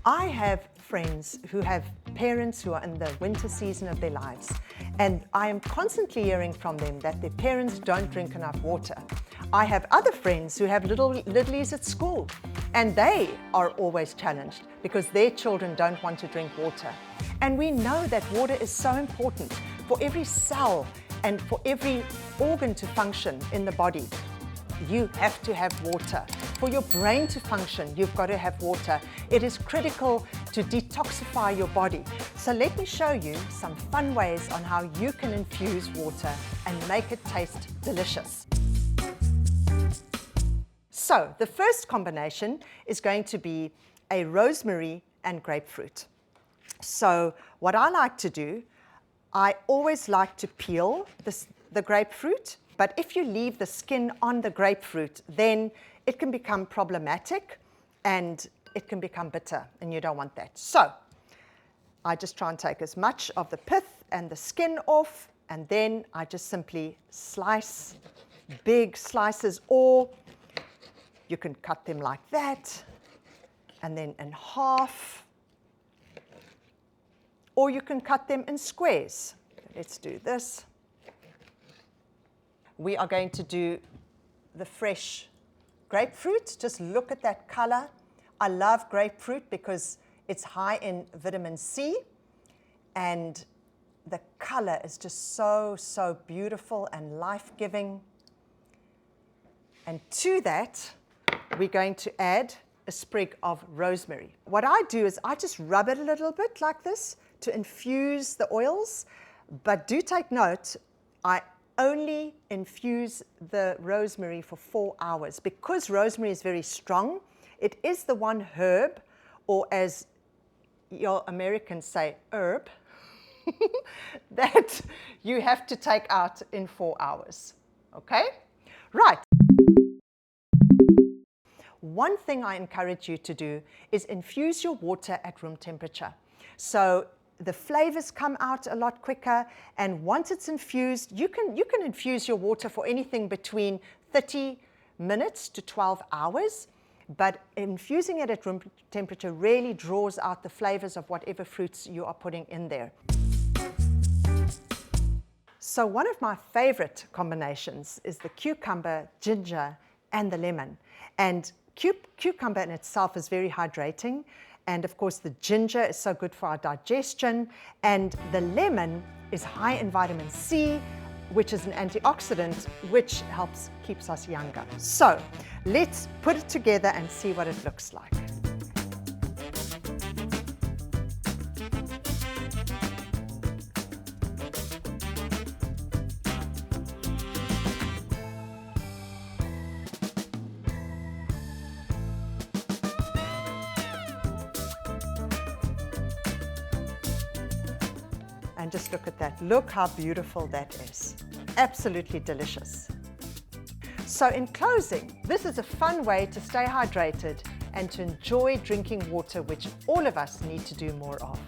I have friends who have parents who are in the winter season of their lives, and I am constantly hearing from them that their parents don't drink enough water. I have other friends who have littlies at school, and they are always challenged because their children don't want to drink water. And we know that water is so important for every cell and for every organ to function in the body. You have to have water. For your brain to function, you've got to have water. It is critical to detoxify your body. So let me show you some fun ways on how you can infuse water and make it taste delicious. So the first combination is going to be a rosemary and grapefruit. So what I like to do, I always like to peel the grapefruit, but if you leave the skin on the grapefruit, then it can become problematic and it can become bitter, and you don't want that. So I just try and take as much of the pith and the skin off, and then I just simply slice big slices, or you can cut them like that, and then in half, or you can cut them in squares. Let's do this. We are going to do the fresh grapefruit. Just look at that color. I love grapefruit because it's high in vitamin C, and the color is just so beautiful and life-giving. And to that, we're going to add a sprig of rosemary. What I do is I just rub it a little bit like this to infuse the oils, but do take note, I only infuse the rosemary for 4 hours because rosemary is very strong. It is the one herb, or as your Americans say, herb, that you have to take out in 4 hours, okay? Right. One thing I encourage you to do is infuse your water at room temperature. So the flavors come out a lot quicker, and once it's infused, you can infuse your water for anything between 30 minutes to 12 hours, but infusing it at room temperature really draws out the flavors of whatever fruits you are putting in there. So one of my favorite combinations is the cucumber, ginger, and the lemon. And cucumber in itself is very hydrating. And of course, the ginger is so good for our digestion. And the lemon is high in vitamin C, which is an antioxidant, which keeps us younger. So let's put it together and see what it looks like. And just look at that. Look how beautiful that is. Absolutely delicious. So in closing, this is a fun way to stay hydrated and to enjoy drinking water, which all of us need to do more of.